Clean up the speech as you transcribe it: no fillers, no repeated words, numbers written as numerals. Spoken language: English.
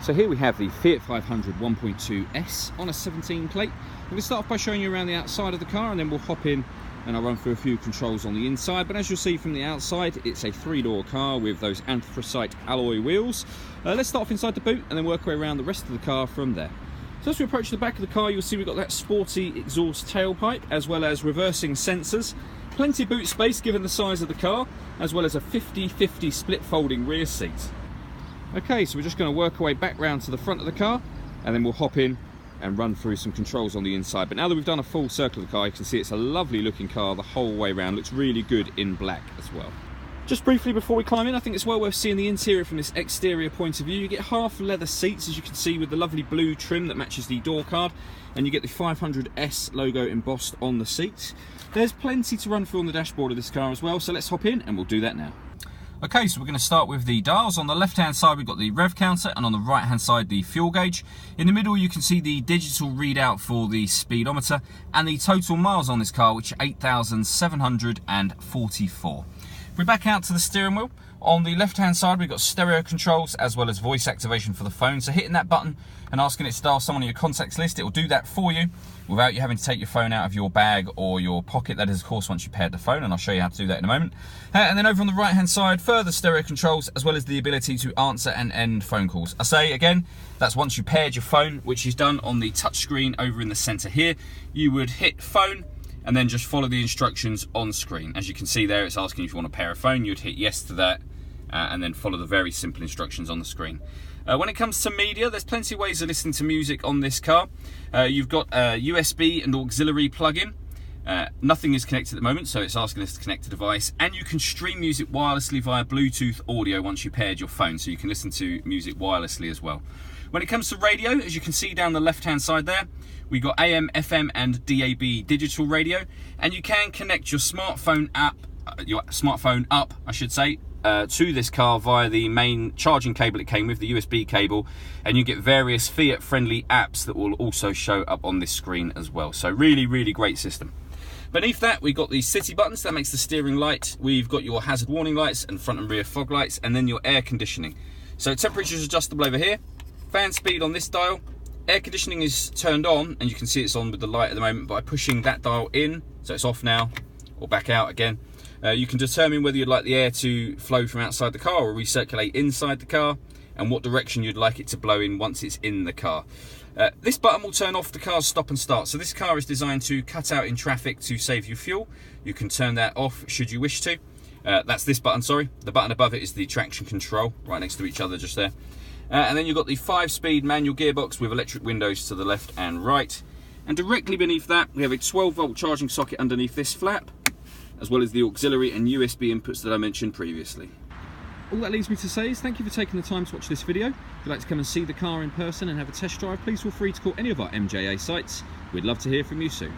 So here we have the Fiat 500 1.2S on a 17 plate. I'm going to start off by showing you around the outside of the car, and then we'll hop in and I'll run through a few controls on the inside. But as you'll see from the outside, it's a 3-door car with those anthracite alloy wheels. Let's start off inside the boot and then work our way around the rest of the car from there. So as we approach the back of the car, you'll see we've got that sporty exhaust tailpipe as well as reversing sensors. Plenty of boot space given the size of the car, as well as a 50-50 split folding rear seat. Okay, so we're just going to work our way back round to the front of the car, and then we'll hop in and run through some controls on the inside. But now that we've done a full circle of the car, you can see it's a lovely looking car the whole way around. Looks really good in black as well. Just briefly before we climb in, I think it's well worth seeing the interior from this exterior point of view. You get half leather seats, as you can see, with the lovely blue trim that matches the door card, and you get the 500S logo embossed on the seats. There's plenty to run through on the dashboard of this car as well, so let's hop in and we'll do that now. Okay, so we're going to start with the dials. On the left hand side we've got the rev counter, and on the right hand side the fuel gauge. In the middle you can see the digital readout for the speedometer and the total miles on this car, which are 8,744. If we back out to the steering wheel, on the left hand side we've got stereo controls as well as voice activation for the phone. So hitting that button and asking it to dial someone on your contacts list, it will do that for you without you having to take your phone out of your bag or your pocket. That is of course once you paired the phone, and I'll show you how to do that in a moment. And then over on the right hand side, further stereo controls as well as the ability to answer and end phone calls. I say again, that's once you paired your phone, which is done on the touch screen over in the center here. You would hit phone and then just follow the instructions on screen. As you can see there, it's asking if you want to pair a phone. You'd hit yes to that and then follow the very simple instructions on the screen. When it comes to media, there's plenty of ways of listening to music on this car. You've got a USB and auxiliary plug-in. Nothing is connected at the moment, so it's asking us to connect a device. And you can stream music wirelessly via Bluetooth audio once you paired your phone, so you can listen to music wirelessly as well. When it comes to radio, as you can see down the left-hand side there, we've got AM, FM and DAB digital radio, and you can connect your smartphone up, to this car via the main charging cable it came with, the USB cable, and you get various Fiat friendly apps that will also show up on this screen as well. So really, really great system. Beneath that we've got the city buttons. That makes the steering light. We've got your hazard warning lights and front and rear fog lights, and then your air conditioning. So temperature is adjustable over here. Fan speed on this dial. Air conditioning is turned on, and you can see it's on with the light at the moment by pushing that dial in, so it's off now, or back out again. You can determine whether you'd like the air to flow from outside the car or recirculate inside the car, and what direction you'd like it to blow in once it's in the car. This button will turn off the car's stop and start. So this car is designed to cut out in traffic to save you fuel. You can turn that off should you wish to. That's this button, sorry. The button above it is the traction control, right next to each other just there. And then you've got the 5-speed manual gearbox with electric windows to the left and right. And directly beneath that, we have a 12-volt charging socket underneath this flap, as well as the auxiliary and USB inputs that I mentioned previously. All that leaves me to say is thank you for taking the time to watch this video. If you'd like to come and see the car in person and have a test drive, please feel free to call any of our MJA sites. We'd love to hear from you soon.